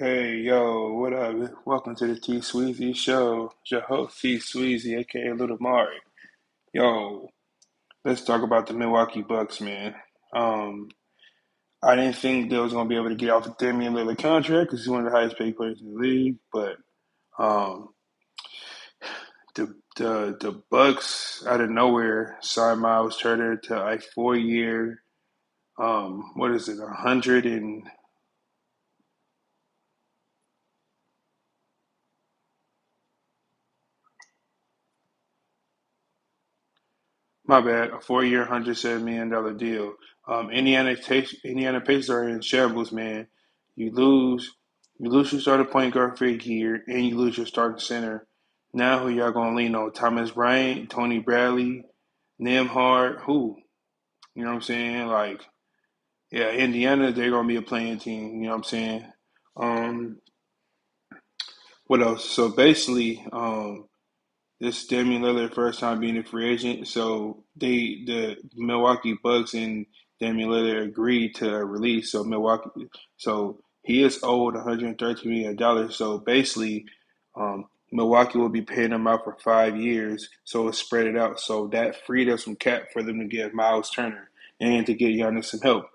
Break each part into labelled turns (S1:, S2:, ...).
S1: Hey, yo, what up? Welcome to the T Sweezy Show. It's your host, T Sweezy, aka Little Mari. Yo, let's talk about the Milwaukee Bucks, man. Um, I didn't think they was gonna be able to get off the Damian Lillard contract because he's one of the highest paid players in the league. But um, the Bucks out of nowhere signed Myles Turner to a 4 year, what is it, 100 and my bad. A 4 year, $107 million deal. Indiana Pacers are in shambles, man. You lose, you lose your starting point guard for a year, and you lose your starting center. Now who y'all gonna lean on? Thomas Bryant, Tony Bradley, Nemhard, who? You know what I'm saying? Like, yeah, Indiana, they're gonna be a playing team. You know what I'm saying? Um, what else? So basically, this Damian Lillard first time being a free agent, so the Milwaukee Bucks and Damian Lillard agreed to a release. So he is owed $113 million. So basically, Milwaukee will be paying him out for 5 years. So it's spread it out. So that freed up some cap for them to get Myles Turner and to get Giannis some help.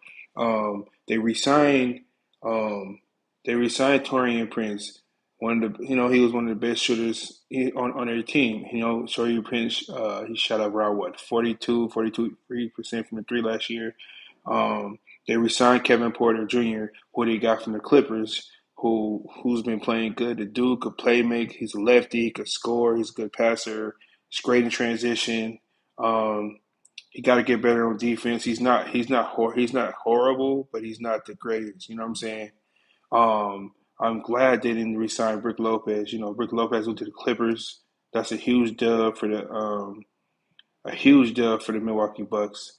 S1: They resigned. Um, they resigned Torian Prince, one of the he was one of the best shooters on their team. Torian Prince, he shot up around what 42% from the three last year. They resigned Kevin Porter Jr., who they got from the Clippers, who's been playing good. The dude could play make. He's a lefty. He could score. He's a good passer. He's great in transition. Um, he got to get better on defense. He's not horrible, but he's not the greatest. You know what I'm saying? I'm glad they didn't resign Rick Lopez. Rick Lopez went to the Clippers. That's a huge dub for the Milwaukee Bucks.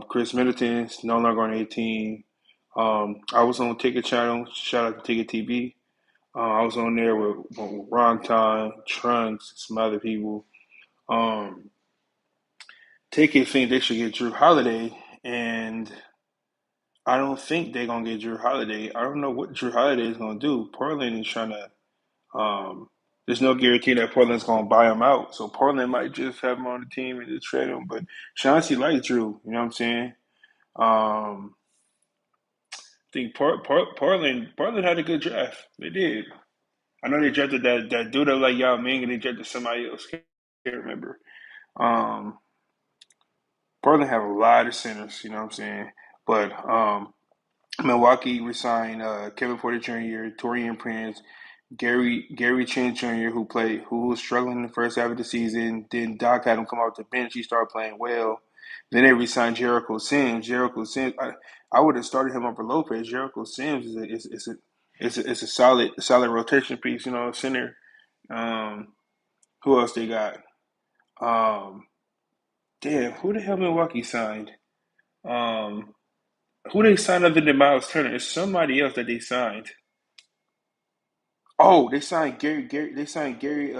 S1: Chris Middleton's no longer on a team. I was on Ticket Channel. Shout out to Ticket TV. I was on there with Ron Time, Trunks, some other people. Um, Ticket think they should get Drew Holiday, and I don't think they're gonna get Drew Holiday. I don't know what Drew Holiday is gonna do. Portland is trying to. There's no guarantee that Portland's gonna buy him out, so Portland might just have him on the team and just trade him. But Chauncey likes Drew. You know what I'm saying? I think Portland had a good draft. They did. I know they drafted that dude that like Yao Ming, and they drafted somebody else. Can't remember. Um, Portland have a lot of centers. You know what I'm saying? But Milwaukee resigned Kevin Porter Jr., Torian Prince, Gary Trent Jr., who was struggling in the first half of the season. Then Doc had him come off the bench. He started playing well. Then they resigned Jericho Sims. I would have started him over Lopez. Jericho Sims is a solid rotation piece. Center. Um, who else they got? Um, Damn, who the hell Milwaukee signed? Um, who they signed other than Myles Turner? It's somebody else that they signed. Oh, they signed Gary. They signed Gary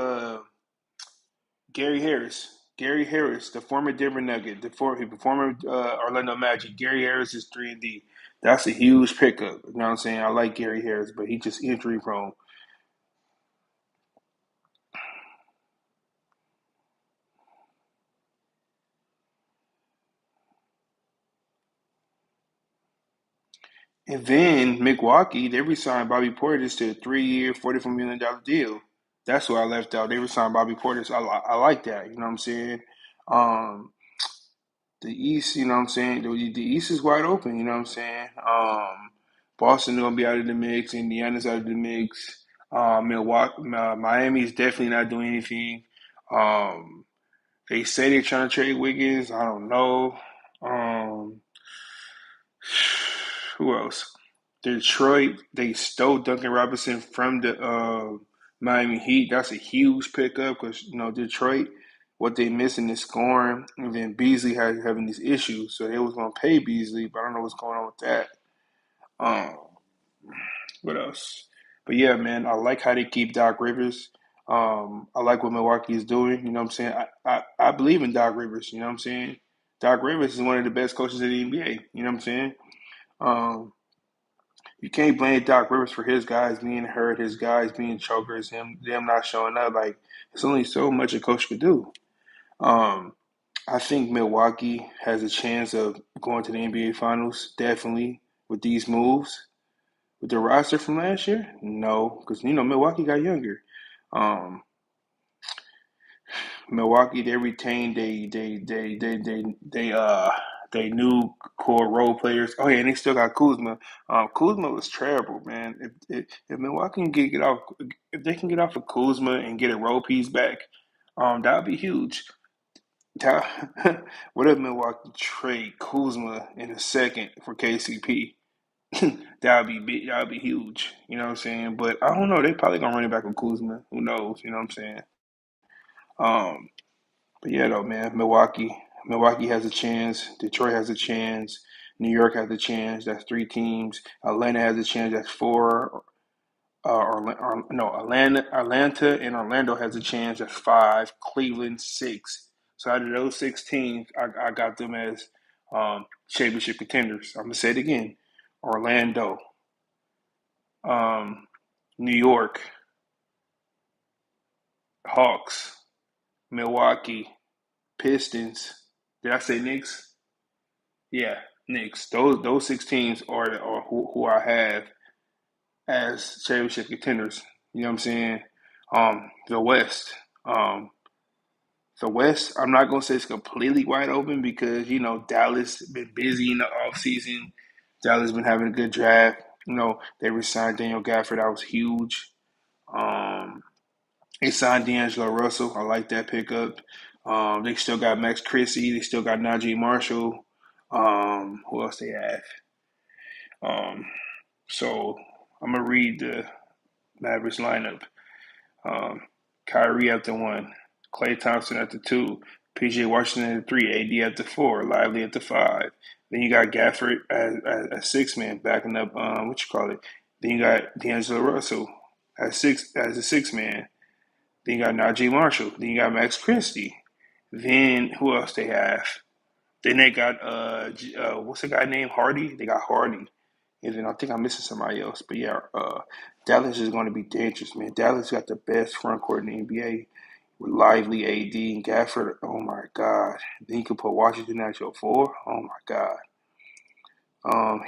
S1: Harris. Gary Harris, the former Denver Nugget, the former Orlando Magic. Gary Harris is 3-D. That's a huge pickup. You know what I'm saying? I like Gary Harris, but he just injury prone. And then Milwaukee, they re-signed Bobby Portis to a 3 year, $44 million deal. That's what I left out. They re-signed Bobby Portis. I like that. You know what I'm saying? Um, the East, you know what I'm saying? The East is wide open, you know what I'm saying? Boston gonna be out of the mix, Indiana's out of the mix. Miami is definitely not doing anything. Um, they say they're trying to trade Wiggins. I don't know. Um, who else? Detroit, they stole Duncan Robinson from the Miami Heat. That's a huge pickup because Detroit, what they missing is scoring, and then Beasley had having these issues, so they was gonna pay Beasley, but I don't know what's going on with that. Um, what else? But yeah, man, I like how they keep Doc Rivers. I like what Milwaukee is doing. You know what I'm saying? I believe in Doc Rivers. You know what I'm saying? Doc Rivers is one of the best coaches in the NBA. You know what I'm saying? Um, You can't blame Doc Rivers for his guys being hurt, his guys being chokers, them not showing up. Like there's only so much a coach could do. Um, I think Milwaukee has a chance of going to the NBA Finals, definitely with these moves. With the roster from last year, no, because Milwaukee got younger. Um, Milwaukee, they retained they new core role players. Oh yeah, and they still got Kuzma. Kuzma was terrible, man. If Milwaukee can get off, if they can get off of Kuzma and get a role piece back, that would be huge. That, what if Milwaukee trade Kuzma in a second for KCP? That would be big. That would be huge. You know what I'm saying? But I don't know. They probably gonna run it back with Kuzma. Who knows? You know what I'm saying? Um, but yeah, though, man, Milwaukee has a chance. Detroit has a chance. New York has a chance. That's three teams. Atlanta has a chance. That's four. No, Atlanta and Orlando has a chance. That's five. Cleveland six. So out of those six teams, I got them as championship contenders. I'm gonna say it again: Orlando, um, New York, Hawks, Milwaukee, Pistons. Did I say Knicks? Yeah, Knicks. Those six teams are who I have as championship contenders. You know what I'm saying? The West. Um, the West. I'm not gonna say it's completely wide open because Dallas been busy in the off season. Dallas been having a good draft. They re-signed Daniel Gafford. That was huge. Um, they signed D'Angelo Russell. I like that pickup. They still got Max Christie. They still got Najee Marshall. Who else they have? Um, so I'm gonna read the Mavericks lineup. Um, Kyrie at the one, Klay Thompson at the two, PJ Washington at the three, AD at the four, Lively at the five. Then you got Gafford as six man backing up. What you call it? Then you got D'Angelo Russell as a six man. Then you got Najee Marshall. Then you got Max Christie. Then who else they have? Then they got what's the guy named Hardy? They got Hardy. And then I think I'm missing somebody else. But yeah, Dallas is going to be dangerous, man. Dallas got the best front court in the NBA with Lively, AD, and Gafford. Oh my God. Then you can put Washington at your four. Oh my God.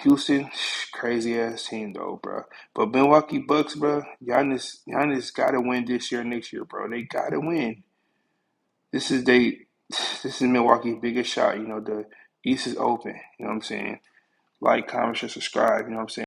S1: Houston, crazy ass team though, bro. But Milwaukee Bucks, bro, Giannis gotta win this year, next year, bro. They gotta win. This is they, this is Milwaukee's biggest shot. The East is open. You know what I'm saying? Like, comment, share, subscribe. You know what I'm saying?